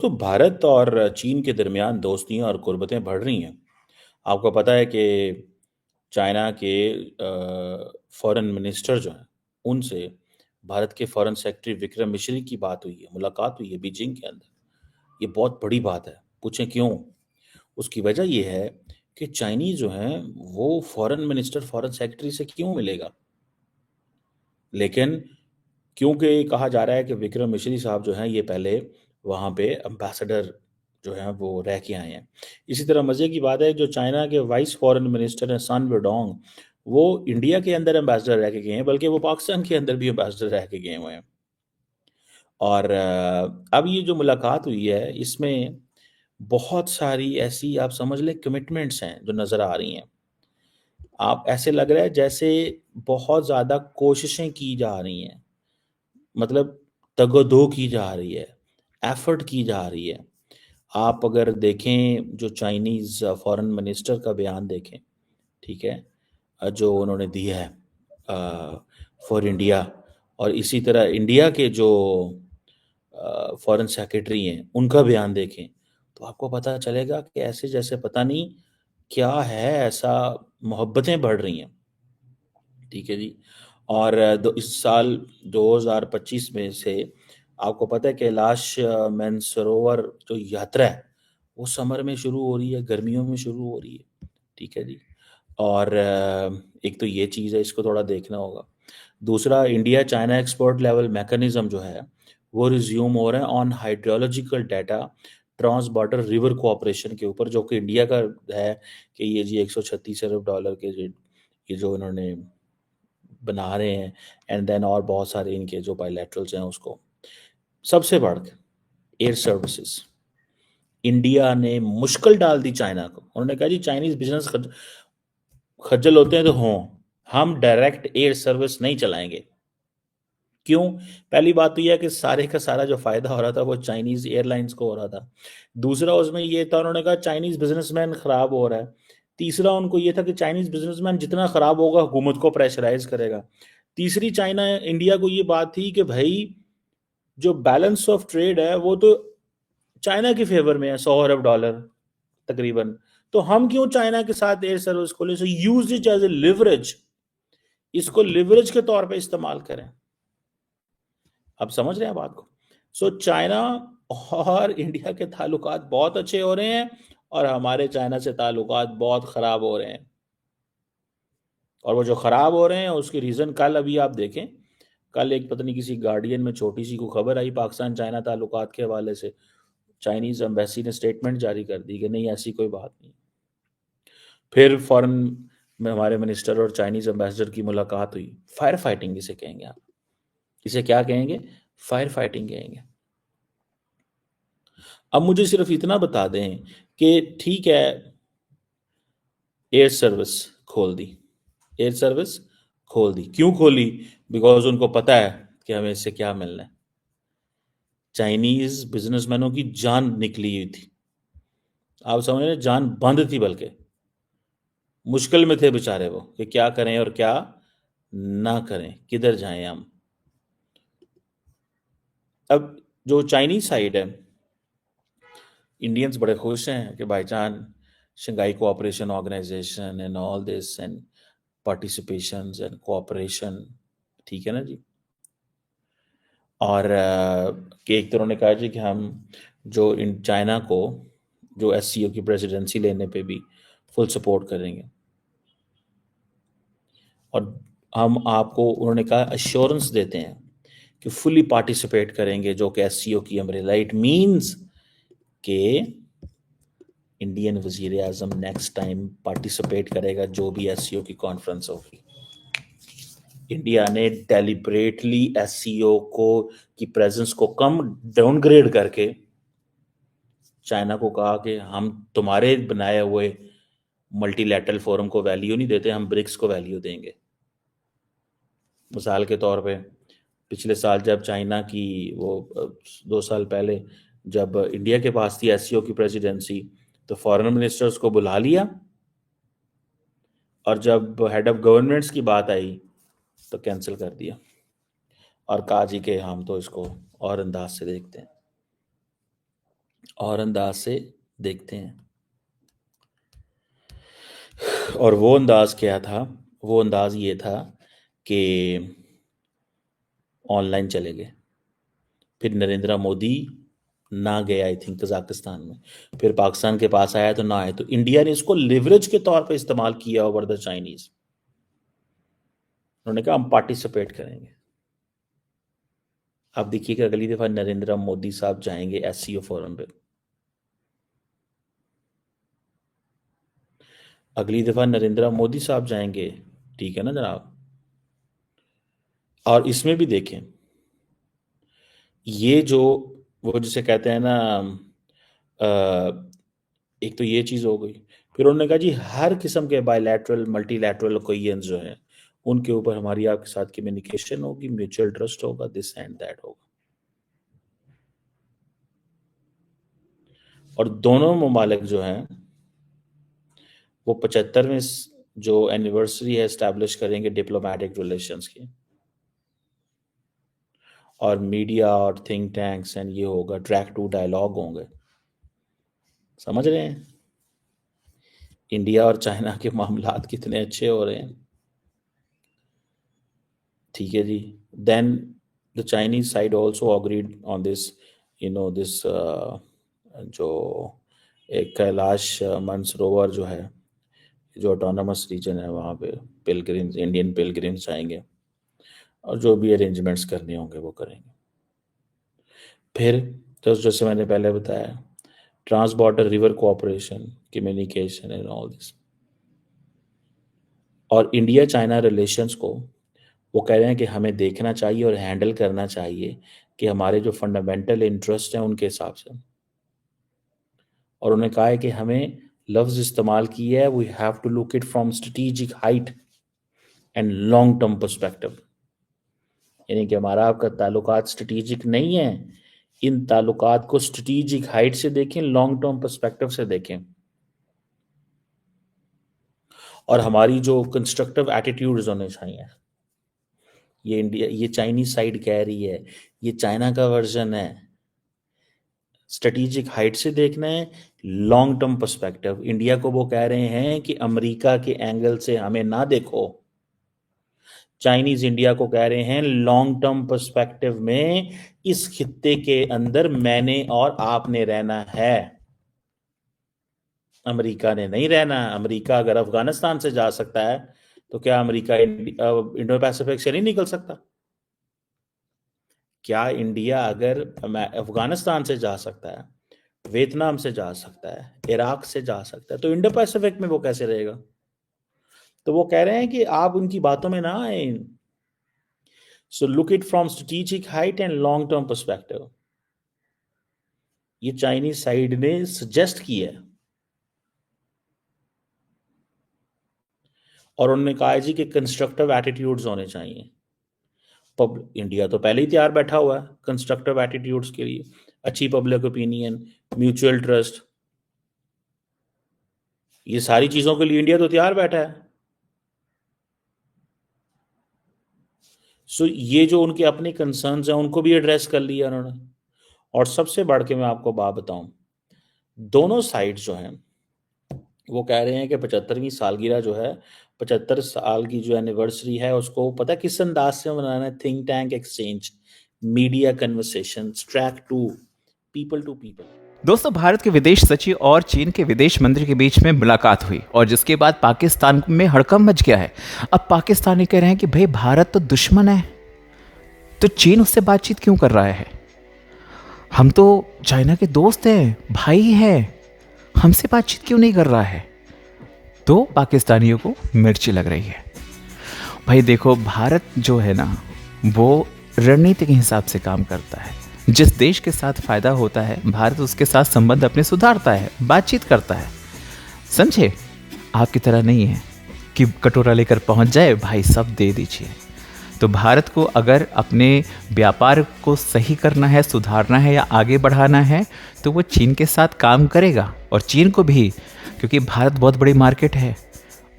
तो भारत और चीन के दरमियान दोस्तियां और कुर्बतें बढ़ रही हैं। आपको पता है कि चाइना के फॉरेन मिनिस्टर जो हैं उनसे भारत के फॉरेन सेक्रेटरी विक्रम मिश्री की बात हुई है, मुलाकात हुई है बीजिंग के अंदर। ये बहुत बड़ी बात है। पूछें क्यों? उसकी वजह ये है कि चाइनीज जो हैं वो फॉरेन मिनिस्टर फॉरेन सेक्रेटरी से क्यों मिलेगा। लेकिन क्योंकि कहा जा रहा है कि विक्रम मिश्री साहब जो हैं ये पहले वहाँ पे एम्बेसडर जो हैं वो रह के आए हैं। इसी तरह मज़े की बात है, जो चाइना के वाइस फॉरेन मिनिस्टर हैं सन वेडोंग, वो इंडिया के अंदर एम्बेसडर रह के गए हैं, बल्कि वो पाकिस्तान के अंदर भी एम्बेसडर रह के गए हुए हैं। और अब ये जो मुलाकात हुई है इसमें बहुत सारी ऐसी आप समझ लें कमिटमेंट्स हैं जो नज़र आ रही हैं। आप ऐसे लग रहा है जैसे बहुत ज़्यादा कोशिशें की जा रही हैं, मतलब तगो-दो की जा रही है, एफर्ट की जा रही है। आप अगर देखें जो चाइनीज़ फॉरेन मिनिस्टर का बयान देखें, ठीक है? जो उन्होंने दिया है फॉर इंडिया, और इसी तरह इंडिया के जो फॉरेन सेक्रेटरी हैं, उनका बयान देखें, तो आपको पता चलेगा कि ऐसे जैसे पता नहीं क्या है, ऐसा मोहब्बतें बढ़ रही हैं। ठीक है जी। और इस साल 2025 में से आपको पता है कैलाश मानसरोवर जो यात्रा है वो समर में शुरू हो रही है, गर्मियों में शुरू हो रही है। ठीक है जी। और एक तो ये चीज़ है, इसको थोड़ा देखना होगा। दूसरा, India China export level mechanism जो है वो रिज्यूम हो रहा है on hydrological data trans border river cooperation के ऊपर, जो कि इंडिया का है कि ये जी $136 अरब के ये जो इन्होंने बना रहे हैं। एंड देन और बहुत सारे इनके जो बायलैटरल्स हैं उसको, सबसे बढ़कर एयर सर्विसेज, इंडिया ने मुश्किल डाल दी चाइना को। उन्होंने कहा जी चाइनीज बिजनेस खज्जल होते हैं तो हों, हम डायरेक्ट एयर सर्विस नहीं चलाएंगे। क्यों? पहली बात तो यह है कि सारे का सारा जो फायदा हो रहा था वो चाइनीज एयरलाइंस को हो रहा था। दूसरा उसमें ये था, उन्होंने कहा चाइनीज बिजनेसमैन खराब हो रहा है। तीसरा उनको ये था कि चाइनीज बिजनेसमैन जितना खराब होगा हुकूमत को प्रेशराइज करेगा। तीसरी चाइना इंडिया को ये बात थी कि भाई जो बैलेंस ऑफ ट्रेड है वो तो चाइना के फेवर में है, $100 अरब तकरीबन। तो हम क्यों चाइना के साथ एयर सर्विस खोले? So use it as a leverage, इसको लिवरेज के तौर पे इस्तेमाल करें। आप समझ रहे हैं बात को? सो चाइना और इंडिया के ताल्लुकात बहुत अच्छे हो रहे हैं और हमारे चाइना से ताल्लुकात बहुत ख़राब हो रहे हैं। और वो जो ख़राब हो रहे हैं उसके रीज़न कल अभी आप देखें, कल एक पता नहीं किसी गार्डियन में छोटी सी को खबर आई पाकिस्तान चाइना ताल्लुकात के हवाले से, चाइनीज़ एम्बेसी ने स्टेटमेंट जारी कर दी कि नहीं ऐसी कोई बात नहीं। फिर फॉरेन में हमारे मिनिस्टर और चाइनीज़ एम्बेसडर की मुलाकात हुई। फायर फाइटिंग इसे कहेंगे आप। इसे क्या कहेंगे? फायर फाइटिंग कहेंगे। अब मुझे सिर्फ इतना बता दें कि ठीक है, एयर सर्विस खोल दी, एयर सर्विस खोल दी। क्यों खोली? बिकॉज उनको पता है कि हमें इससे क्या मिलना है। चाइनीज बिजनेसमैनों की जान निकली हुई थी, आप समझ रहे हैं, जान बंद थी, बल्कि मुश्किल में थे बेचारे वो कि क्या करें और क्या ना करें, किधर जाएं हम। अब जो चाइनीज साइड है, इंडियंस बड़े खुश हैं कि भाईजान Shanghai cooperation organisation and all this and participation and cooperation, ठीक है ना जी। और कि एक तो उन्होंने कहा जी कि हम जो इन चाइना को जो एससीओ की प्रेसिडेंसी लेने पे भी फुल सपोर्ट करेंगे। और हम आपको उन्होंने कहा अश्योरेंस देते हैं कि फुली पार्टिसिपेट करेंगे जो कि एससीओ की अम्ब्रेला। इट मीन्स कि इंडियन वजीर आजम नेक्स्ट टाइम पार्टिसिपेट करेगा जो भी एससीओ की कॉन्फ्रेंस होगी। इंडिया ने डेलिबरेटली एससीओ को की प्रेजेंस को कम डाउनग्रेड करके चाइना को कहा कि हम तुम्हारे बनाए हुए मल्टीलैटरल फोरम को वैल्यू नहीं देते, हम ब्रिक्स को वैल्यू देंगे। मिसाल के तौर पे पिछले साल जब चाइना की वो 2 साल पहले जब इंडिया के पास थी एससीओ की प्रेसिडेंसी, तो फॉरेन मिनिस्टर्स को बुला लिया, और जब हेड ऑफ गवर्नमेंट्स की बात आई तो कैंसिल कर दिया और कहा जी कि हम तो इसको और अंदाज से देखते हैं। और अंदाज से देखते हैं। और वो अंदाज क्या था? वो अंदाज ये था कि ऑनलाइन चले गए। फिर नरेंद्र मोदी ना गए आई थिंक कजाकिस्तान में, फिर पाकिस्तान के पास आया तो ना आए, तो इंडिया ने इसको लिवरेज के तौर पे इस्तेमाल किया ओवर द चाइनीज। उन्होंने कहा हम पार्टिसिपेट करेंगे। अब देखिएगा अगली दफा नरेंद्र मोदी साहब जाएंगे एससीओ फोरम पे, अगली दफा नरेंद्र मोदी साहब जाएंगे, ठीक है ना जनाब। और इसमें भी देखें, ये जो वो जिसे कहते हैं ना, एक तो ये चीज़ हो गई। फिर उन्होंने कहा जी हर किस्म के बायलैटरल मल्टीलैटरल कोलियंस जो हैं उनके ऊपर हमारी आपके साथ कम्युनिकेशन होगी, म्यूचुअल ट्रस्ट होगा, दिस एंड दैट होगा। और दोनों ममालिक जो हैं वो 75वें जो एनिवर्सरी है इस्टेब्लिश करेंगे डिप्लोमेटिक रिलेशंस की, और मीडिया और थिंक टैंक्स एंड ये होगा, ट्रैक टू डायलॉग होंगे। समझ रहे हैं इंडिया और चाइना के मामलात कितने अच्छे हो रहे हैं? ठीक है जी। Then the Chinese side also agreed on this, this जो एक कैलाश मानसरोवर जो है, जो ऑटोनमस रीजन है, वहाँ पे पिलग्रिम्स, इंडियन पिलग्रिम्स आएंगे और जो भी अरेंजमेंट्स करने होंगे वो करेंगे। फिर तो जैसे मैंने पहले बताया, trans border river cooperation, communication and all this. और इंडिया चाइना रिलेशंस को वो कह रहे हैं कि हमें देखना चाहिए और हैंडल करना चाहिए कि हमारे जो फंडामेंटल इंटरेस्ट हैं उनके हिसाब से। और उन्होंने कहा है कि हमें लफ्ज़ इस्तेमाल किया है, we have to look it from strategic height and long term perspective. यानी कि हमारा आपका ताल्लुकात स्ट्रेटेजिक नहीं है, इन ताल्लुकात को स्ट्रेटेजिक हाइट से देखें, लॉन्ग टर्म पर्सपेक्टिव से देखें। और हमारी जो कंस्ट्रक्टिव एटीट्यूड्स होने चाहिए, ये इंडिया, ये चाइनीज साइड कह रही है, ये चाइना का वर्जन है। स्ट्रेटेजिक हाइट से देखना है, लॉन्ग टर्म पर्सपेक्टिव। इंडिया को वो कह रहे हैं कि अमेरिका के एंगल से हमें ना देखो। चाइनीज इंडिया को कह रहे हैं लॉन्ग टर्म पर्सपेक्टिव में इस खित्ते के अंदर मैंने और आपने रहना है, अमेरिका ने नहीं रहना। अमेरिका अगर अफगानिस्तान से जा सकता है तो क्या अमेरिका इंडो पैसिफिक से नहीं निकल सकता? क्या इंडिया अगर अफगानिस्तान से जा सकता है, वियतनाम से जा सकता है, इराक से जा सकता है, तो इंडो पैसिफिक में वो कैसे रहेगा? तो वो कह रहे हैं कि आप उनकी बातों में ना आए। So look it from strategic height and long term perspective. ये चाइनीज साइड ने सजेस्ट किया है। और उन्होंने कहा है जी कि कंस्ट्रक्टिव एटीट्यूड्स होने चाहिए। इंडिया तो पहले ही तैयार बैठा हुआ है कंस्ट्रक्टिव एटीट्यूड्स के लिए, अच्छी पब्लिक ओपिनियन, म्यूचुअल ट्रस्ट, ये सारी चीजों के लिए इंडिया तो तैयार बैठा है। सो ये जो उनके अपने कंसर्न्स हैं उनको भी एड्रेस कर लिया उन्होंने। और सबसे बढ़ के मैं आपको बात बताऊं, दोनों साइड जो हैं वो कह रहे हैं कि 75वीं सालगिरह जो है, 75 साल की जो एनिवर्सरी है, उसको पता किस अंदाज से मनाना है? Think tank exchange, media conversation, track two people to people. दोस्तों, भारत के विदेश सचिव और चीन के विदेश मंत्री के बीच में मुलाकात हुई और जिसके बाद पाकिस्तान में हड़कंप मच गया है। अब पाकिस्तानी कह रहे हैं कि भाई भारत तो दुश्मन है, तो चीन उससे बातचीत क्यों कर रहा है? हम तो चाइना के दोस्त हैं, भाई हैं, हमसे बातचीत क्यों नहीं कर रहा है? तो पाकिस्तानियों को मिर्ची लग रही है। भाई देखो, भारत जो है ना वो रणनीति के हिसाब से काम करता है। जिस देश के साथ फायदा होता है भारत उसके साथ संबंध अपने सुधारता है, बातचीत करता है, समझे? आपकी तरह नहीं है कि कटोरा लेकर पहुंच जाए, भाई सब दे दीजिए। तो भारत को अगर अपने व्यापार को सही करना है, सुधारना है या आगे बढ़ाना है तो वो चीन के साथ काम करेगा। और चीन को भी, क्योंकि भारत बहुत बड़ी मार्केट है,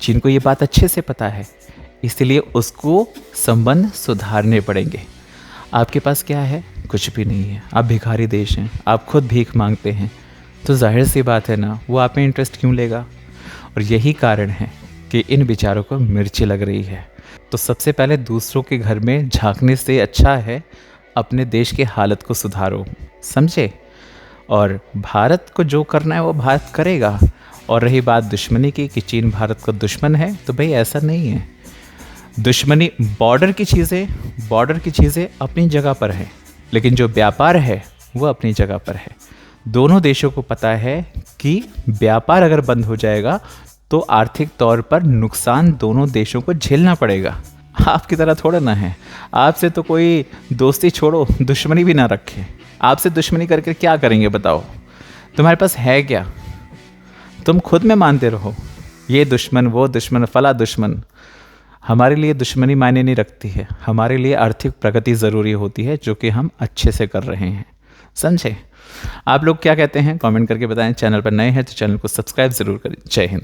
चीन को ये बात अच्छे से पता है, इसलिए उसको संबंध सुधारने पड़ेंगे। आपके पास क्या है? कुछ भी नहीं है, आप भिखारी देश हैं, आप खुद भीख मांगते हैं, तो जाहिर सी बात है ना, वो आप में इंटरेस्ट क्यों लेगा। और यही कारण है कि इन बेचारों को मिर्ची लग रही है। तो सबसे पहले दूसरों के घर में झांकने से अच्छा है अपने देश की हालत को सुधारो, समझे। और भारत को जो करना है वो भारत करेगा। और रही बात दुश्मनी की कि चीन भारत का दुश्मन है, तो भाई ऐसा नहीं है। दुश्मनी बॉर्डर की चीज़ें अपनी जगह पर है, लेकिन जो व्यापार है वो अपनी जगह पर है। दोनों देशों को पता है कि व्यापार अगर बंद हो जाएगा तो आर्थिक तौर पर नुकसान दोनों देशों को झेलना पड़ेगा। आपकी तरह थोड़ा ना है, आपसे तो कोई दोस्ती छोड़ो दुश्मनी भी ना रखे। आपसे दुश्मनी करके क्या करेंगे बताओ, तुम्हारे पास है क्या। तुम खुद में मानते रहो ये दुश्मन वो दुश्मन फला दुश्मन। हमारे लिए दुश्मनी मायने नहीं रखती है, हमारे लिए आर्थिक प्रगति ज़रूरी होती है, जो कि हम अच्छे से कर रहे हैं, समझे। आप लोग क्या कहते हैं कमेंट करके बताएं। चैनल पर नए हैं तो चैनल को सब्सक्राइब ज़रूर करें। जय हिंद।